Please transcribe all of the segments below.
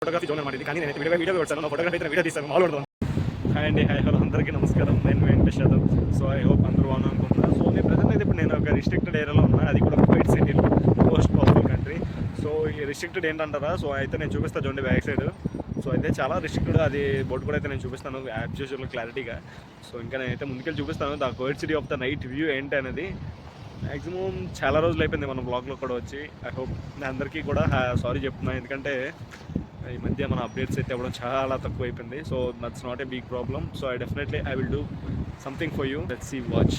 Photography zone అనమాట ఇది. కానీ నేను వీడియో వచ్చాను, నా ఫోటోగ్రఫీ అయితే వీడియో తీస్తాను మామూలు. హాయ్ అండి, హాయ్ హలో అందరికీ నమస్కారం. నేను Venkatesh Yadav. So I hope అందరూ బాగున్నా అనుకుంటున్నా. సో నేను ప్రజెంట్ అయితే ఇప్పుడు నేను ఒక రిస్ట్రిక్టెడ్ ఏరియాలో ఉన్నా, అది కూడా కువైట్ సిటీలో, మోస్ట్ పవర్ఫుల్ కంట్రీ. సో ఈ రిస్ట్రిక్టెడ్ ఏంటంటారా, సో అయితే నేను చూపిస్తాను చూడండి బ్యాక్ సైడ్. సో అయితే చాలా రిస్ట్రిక్టెడ్, అది బోర్డు కూడా అయితే నేను చూపిస్తాను యాప్ చూసి క్లారిటీగా. సో ఇంకా నేనైతే ముందుకెళ్ళి చూపిస్తాను the Kuwait city of the night view ఏంటి అనేది. మ్యాక్సిమం చాలా రోజులు అయిపోయింది మన బ్లాగ్లో కూడా వచ్చి. ఐ హోప్ నేను అందరికీ కూడా సారీ చెప్తున్నాను, ఎందుకంటే ఈ మధ్య మన అప్డేట్స్ అయితే ఇవ్వడం చాలా తక్కువ అయిపోయింది. So that's not a big problem. So I will do something for you. Let's see watch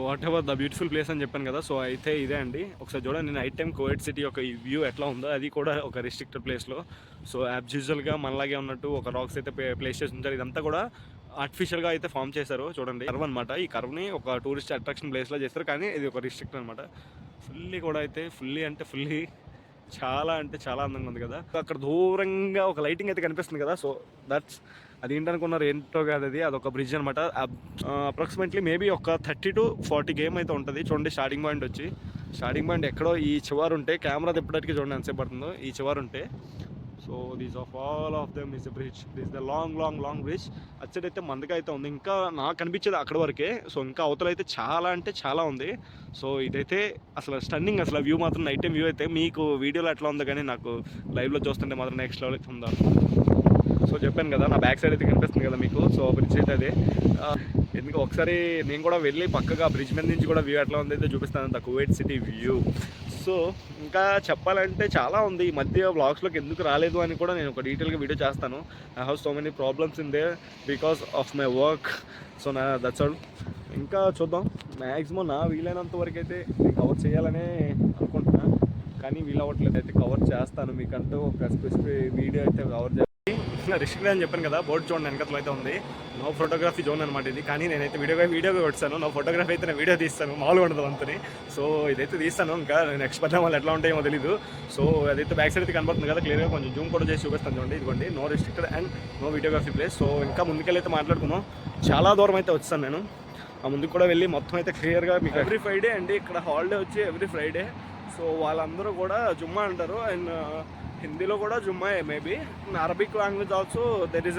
whatever the beautiful place అని చెప్పాను కదా. సో అయితే ఇదే అండి, ఒకసారి చూడండి నైట్ టైం కువైట్ సిటీ యొక్క ఈ వ్యూ ఎట్లా ఉందో, అది కూడా ఒక రిస్ట్రిక్టెడ్ ప్లేస్లో. సో యాజ్ యూజువల్గా మనలాగే ఉన్నట్టు ఒక రాక్స్ అయితే ప్లేస్ చేసి ఉంటారు. ఇదంతా కూడా ఆర్టిఫిషియల్గా అయితే ఫామ్ చేశారు చూడండి. కర్వ్ అనమాట, ఈ కర్వ్ని ఒక టూరిస్ట్ అట్రాక్షన్ ప్లేస్లో చేస్తారు, కానీ ఇది ఒక రిస్ట్రిక్ట్ అనమాట. ఫుల్లీ కూడా అయితే ఫుల్లీ చాలా అంటే చాలా అందంగా ఉంది కదా. అక్కడ దూరంగా ఒక లైటింగ్ అయితే కనిపిస్తుంది కదా. సో దట్స్ అది ఏంటనుకున్నారు, ఏంటో కాదు, అదొక బ్రిడ్జ్ అనమాట. అప్రాక్సిమేట్లీ మేబీ ఒక 30 to 40 గేమ్ అయితే ఉంటుంది చూడండి. స్టార్టింగ్ పాయింట్ ఎక్కడో ఈ చివరు ఉంటే, కెమెరా తిప్పడానికి చూడండి ఎంతసేపు పడుతుందో ఈ చివరు ఉంటే. So these of all of them is a bridge. This the long bridge. అచ్చడైతే మందగా అయితే ఉంది, ఇంకా నాకు కనిపించేది అక్కడ వరకే. సో ఇంకా అవతల అయితే చాలా అంటే చాలా ఉంది. సో ఇదైతే అసలు స్టన్నింగ్, అసలు వ్యూ మాత్రం నైట్ టైం వ్యూ అయితే మీకు వీడియోలో ఎట్లా ఉందో, కానీ నాకు లైవ్లో చూస్తుంటే మాత్రం నెక్స్ట్ లెవెల్ అయితే ఉందా. సో చెప్పాను కదా, నా బ్యాక్ సైడ్ అయితే కనిపిస్తుంది కదా మీకు. సో బ్రిడ్జ్ అయితే అదే. ఎందుకు ఒకసారి నేను కూడా వెళ్ళి పక్కగా బ్రిడ్జ్ మీద నుంచి కూడా వ్యూ ఎట్లా ఉందైతే చూపిస్తాను, the Kuwait city view. So ఇంకా చెప్పాలంటే చాలా ఉంది. ఈ మధ్య వ్లాగ్స్లోకి ఎందుకు రాలేదు అని కూడా నేను ఒక డీటెయిల్గా వీడియో చేస్తాను. I have so many problems in there because of my work. So that's all. ఇంకా చూద్దాం, మ్యాక్సిమం నా వీలైనంత వరకు అయితే కవర్ చేయాలనే అనుకుంటున్నా, కానీ వీలవ్వట్లేదు. అయితే కవర్ చేస్తాను, మీకంటూ ఒక స్పెసిఫిక్ వీడియో అయితే కవర్ చేస్తాను. రిస్ట్రిక్ట్ అని చెప్పాను కదా, బోర్డు చూడండి వెనకట్లో అయితే ఉంది, నో ఫోటోగ్రఫీ జోన్ అనమాట ఇది. కానీ నేనైతే వీడియోగా వచ్చాను, నో ఫోటోగ్రఫీ అయితే నేను వీడియో తీస్తాను, మామూలుగా ఉండదు అంతని. సో ఇదైతే తీస్తాను, ఇంకా నెక్స్ట్ పరిణామాలు ఎట్లా ఉంటాయో తెలీదు. సో అదైతే బ్యాక్ సైడ్ అయితే కనబడుతుంది కదా క్లియర్గా, కొంచెం జూమ్ కూడా చేసి చూపిస్తాను చూడండి. ఇదిగోండి no restricted and no videography place. So ఇంకా ముందుకెళ్ళి మాట్లాడుకున్నాం, చాలా దూరం అయితే వచ్చాను నేను. ఆ ముందుకు కూడా వెళ్ళి మొత్తం అయితే క్లియర్గా మీకు ఎవ్రీ ఫ్రైడే అండి ఇక్కడ హాలిడే వచ్చి ఎవ్రీ ఫ్రైడే. సో వాళ్ళందరూ కూడా జుమ్మా అంటారు, అండ్ హిందీలో కూడా Jumma maybe. In Arabic language also there is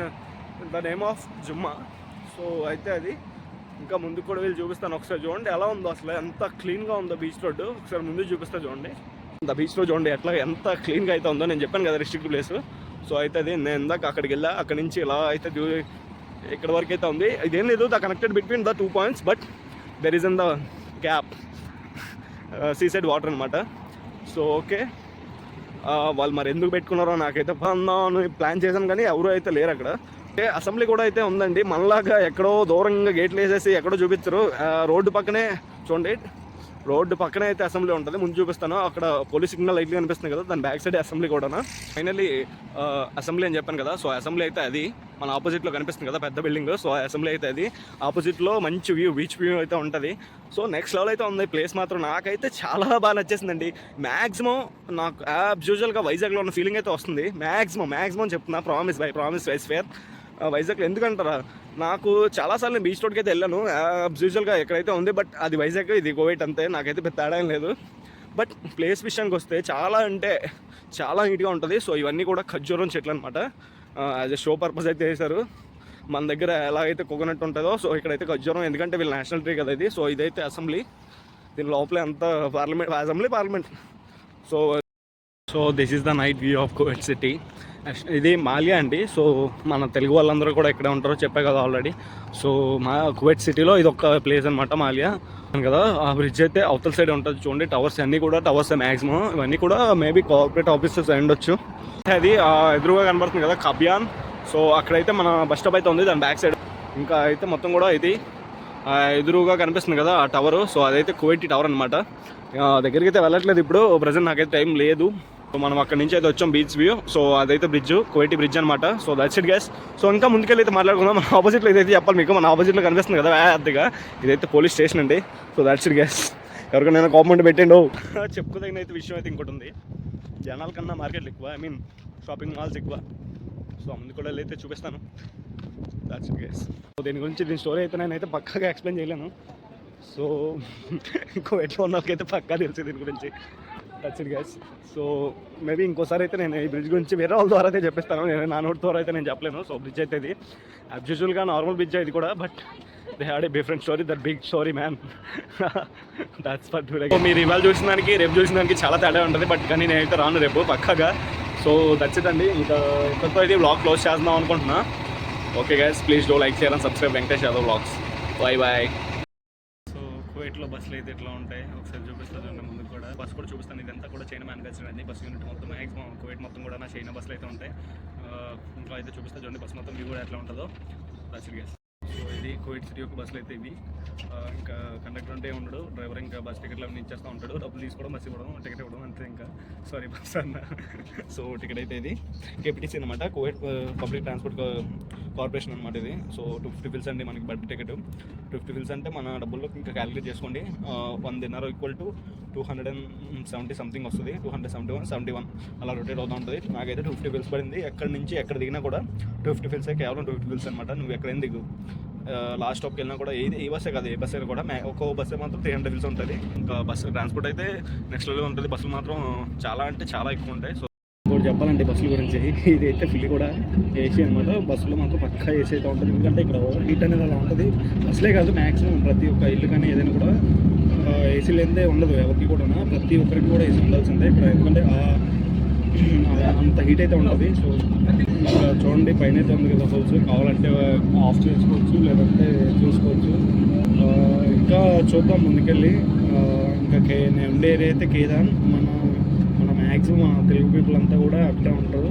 the name of Jumma. So అయితే అది ఇంకా ముందుకు కూడా వెళ్ళి చూపిస్తాను. ఒకసారి చూడండి ఎలా ఉందో, అసలు ఎంత క్లీన్గా ఉందో బీచ్ రోడ్డు. ఒకసారి ముందు చూపిస్తా చూడండి, ద బీచ్ రోడ్ చూడండి ఎంత క్లీన్గా అయితే ఉందో. నేను చెప్పాను కదా రిస్ట్రిక్ట్ ప్లేస్. సో అయితే అది నేను ఇందాక అక్కడికి వెళ్ళా, అక్కడి నుంచి ఇలా అయితే ఇక్కడ వరకు అయితే ఉంది. ఇదేం లేదు, the connected between the 2 points, but there is in the gap seaside water అనమాట. సో ఓకే, వాళ్ళు మరి ఎందుకు పెట్టుకున్నారో నాకైతే ప్లాన్ చేశాను, కానీ ఎవరు అయితే లేరు అక్కడ. అసెంబ్లీ కూడా అయితే ఉందండి, మనలాగా ఎక్కడో దూరంగా గేట్లు వేసేసి ఎక్కడో చూపించరు. రోడ్డు పక్కనే చూడండి, రోడ్డు పక్కనే అయితే అసెంబ్లీ ఉంటుంది. ముందు చూపిస్తాను, అక్కడ పోలీస్ సిగ్నల్ లైట్లు కనిపిస్తుంది కదా, దాని బ్యాక్ సైడ్ అసెంబ్లీ కూడా. ఫైనల్లీ అసెంబ్లీ అని చెప్పాను కదా. సో అసెంబ్లీ అయితే అది మన ఆపోజిట్లో కనిపిస్తుంది కదా పెద్ద బిల్డింగ్. సో అసెంబ్లీ అయితే అది ఆపోజిట్లో మంచి వ్యూ, బీచ్ వ్యూ అయితే ఉంటుంది. సో నెక్స్ట్ లెవెల్ అయితే ఉంది. ప్లేస్ మాత్రం నాకైతే చాలా బాగా నచ్చేసిందండి. మ్యాక్సిమం నాకు యూజువల్గా వైజాగ్లో ఉన్న ఫీలింగ్ అయితే వస్తుంది. మ్యాక్సిమం చెప్తున్నా, ప్రామిస్ వైస్ ఫేర్. వైజాగ్లో ఎందుకంటారా, నాకు చాలాసార్లు బీచ్ రోడ్కి అయితే వెళ్ళాను యూజువల్గా ఎక్కడైతే ఉంది, బట్ అది వైజాగ్, ఇది కువైట్ అంతే, నాకైతే పెద్ద తేడా ఏం లేదు. బట్ ప్లేస్ విషయానికి వస్తే చాలా అంటే చాలా నీట్గా ఉంటుంది. సో ఇవన్నీ కూడా ఖర్జూరం చెట్లు అనమాట, యాజ్ ఎ షో పర్పస్ అయితే వేశారు. మన దగ్గర ఎలాగైతే కోకోనట్ ఉంటుందో, సో ఇక్కడైతే ఖర్జూరం, ఎందుకంటే వీళ్ళు నేషనల్ ట్రీ కదా ఇది. సో ఇదైతే అసెంబ్లీ, దీని లోపలే అంతా parliament. So this is the night view of Kuwait city. ఇది మాలియా అండి. సో మన తెలుగు వాళ్ళందరూ కూడా ఎక్కడ ఉంటారో చెప్పే కదా ఆల్రెడీ. సో మా కువైట్ సిటీలో ఇది ఒక ప్లేస్ అనమాట మాలియా కదా. ఆ బ్రిడ్జ్ అయితే అవతల సైడ్ ఉంటుంది చూడండి. టవర్స్ అన్నీ కూడా టవర్స్ మ్యాక్సిమం, ఇవన్నీ కూడా మేబీ కార్పొరేట్ ఆఫీసెస్ ఉండొచ్చు. అది ఎదురుగా కనబడుతుంది కదా కబ్యాన్. సో అక్కడైతే మన బస్ స్టాప్ అయితే ఉంది, దాని బ్యాక్ సైడ్. ఇంకా అయితే మొత్తం కూడా ఇది ఎదురుగా కనిపిస్తుంది కదా ఆ టవరు. సో అదైతే కువైట్ టవర్ అనమాట. దగ్గరికి అయితే వెళ్ళట్లేదు ఇప్పుడు ప్రజెంట్, నాకైతే టైం లేదు. సో మనం అక్కడ నుంచి అయితే వచ్చాం బీచ్ వ్యూ. సో అదైతే కువైటీ బ్రిడ్జ్ అనమాట. So that's it guys. So ఇంకా ముందుకెళ్ళి అయితే మాట్లాడుకుందాం. మన ఆపోజిట్లో ఇదైతే చెప్పాలి మీకు, మన ఆపోజిట్లో కనిపిస్తుంది కదా అద్దెగా, ఇదైతే పోలీస్ స్టేషన్ అండి. So that's it guys. ఎవరికైనా కామెంట్ పెట్టండి. చెప్పుకోదగిన అయితే విషయం అయితే ఇంకోటి ఉంది, జనాల కన్నా మార్కెట్లు ఎక్కువ, షాపింగ్ మాల్స్ ఎక్కువ. సో ముందు కూడా అయితే చూపిస్తాను. That's it guys. సో దీని స్టోరీ అయితే నేనైతే పక్కాగా ఎక్స్ప్లెయిన్ చేయలేను. సో ఇంకో ఎట్లా ఉన్న వాళ్ళకైతే పక్కా తెలుసు దీని గురించి. That's it guys. So maybe ఇంకోసారి అయితే నేను ఈ బ్రిడ్జ్ గురించి వేరే వాళ్ళ ద్వారా అయితే చెప్పిస్తాను, నేను నా నోట్ ద్వారా అయితే నేను చెప్పలేను. సో బ్రిడ్జ్ అయితే ఇది యాజ్ యూజువల్గా నార్మల్ బ్రిడ్జ్ ఇది కూడా, but they had a different story, that big story man. That's for today. So మీరు ఇవాళ చూసిన దానికి రేపు చూసిన దానికి చాలా తేడా ఉంటుంది, బట్ కానీ నేనైతే రాను రేపు పక్కాగా. సో దట్స్ ఇట్ అండి, ఇంకా ఇంతతో అయితే వ్లాగ్ క్లోజ్ చేద్దాం అనుకుంటున్నా. Okay guys, please do like, share and subscribe Venkatesh Yadav vlogs. Bye bye. So కువైట్లో బస్సులు అయితే ఎట్లా ఉంటాయి ఒకసారి చూపిస్తాను. ముందు కూడా బస్సు కూడా చూపిస్తాను. ఇదంతా కూడా చైనా మ్యానుఫ్యాక్చర్ అండి. బస్ యూనిట్ మొత్తం మ్యాక్సిమం కువైట్ మొత్తం కూడా నా చైనా బస్సులు అయితే ఉంటాయి. ఇంకా అయితే చూపిస్తా చూడండి బస్ మొత్తం వ్యూ కూడా ఎట్లా ఉంటుందో. That's it guys. సో ఇది కువైట్ సిటీ యొక్క బస్సులు అయితే ఇవి. ఇంకా కండక్టర్ అంటే ఉండడు, డ్రైవర్ ఇంకా బస్ టికెట్లు అన్నీ ఇచ్చేస్తూ ఉంటాడు, డబ్బులు తీసుకోవడం, బస్ ఇవ్వడం, టికెట్ ఇవ్వడం అంతే. ఇంకా సారీ బస్ అన్న. సో టికెట్ అయితే ఇది కేపీటీసీ అనమాట, కువైట్ పబ్లిక్ ట్రాన్స్పోర్ట్ కార్పొరేషన్ అనమాట ఇది. సో 250 ఫిల్స్ అండి మనకి బస్ టికెట్. 250 ఫిల్స్ అంటే మన డబ్బుల్లో ఇంకా క్యాలిక్యులేట్ చేసుకోండి. 1 dinar ఈక్వల్ టు 270 సంథింగ్ వస్తుంది, 271, 71 అలా రొటేట్ అవుతూ ఉంటుంది. నాకైతే 250 ఫిల్స్ పడింది. ఎక్కడి నుంచి ఎక్కడ దిగినా కూడా 250 ఫిల్సే, కేవలం 250 ఫిల్స్ అనమాట. నువ్వు ఎక్కడైనా దిగు, లాస్ట్ స్టాప్కి వెళ్ళినా కూడా ఏ బస్సే కాదు, ఏ బస్ అయినా కూడా ఒక్కో బస్సే మాత్రం 300 ఫిల్స్ ఉంటుంది. ఇంకా బస్సు ట్రాన్స్పోర్ట్ అయితే నెక్స్ట్ లెవెల్ ఉంటుంది. బస్సులు మాత్రం చాలా అంటే చాలా ఎక్కువ ఉంటాయి. సో ఇంకోటి చెప్పాలంటే బస్సుల గురించి, ఇది అయితే ఫుల్ కూడా ఏసీ అనమాట. బస్సులో మాత్రం పక్కా ఏసీ అయితే ఉంటుంది, ఎందుకంటే ఇక్కడ హీట్ అనేది అలా ఉంటుంది. బస్సులే కాదు, మ్యాక్సిమం ప్రతి ఒక్క ఇల్లు కానీ ఏదైనా కూడా ఏసీ లేనిదే ఉండదు ఎవరికి కూడా. ప్రతి ఒక్కరికి కూడా ఏసీ ఉండాల్సిందే ఇక్కడ, ఎందుకంటే అంత హీట్ అయితే ఉంటుంది. సో ఇంకా చూడండి పైన అయితే ఉంది కదా హౌస్, కావాలంటే ఆఫ్ చేసుకోవచ్చు లేదంటే చూసుకోవచ్చు. ఇంకా చూద్దాం ముందుకెళ్ళి. ఇంకా నేను ఉండే ఏరియా అయితే కేదాన్. మన మ్యాక్సిమం తెలుగు పీపుల్ అంతా కూడా అక్కడే ఉంటారు,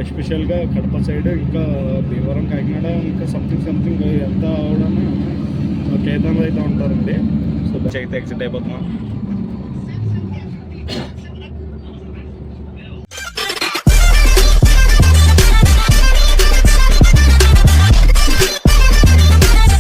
ఎస్పెషల్గా కడప సైడ్, ఇంకా భీమవరం, కాకినాడ, ఇంకా సంథింగ్ ఎంత కూడా కేదాన్లో అయితే ఉంటారండి. సో బస్ అయితే ఎగ్జిట్ అయిపోతున్నాం.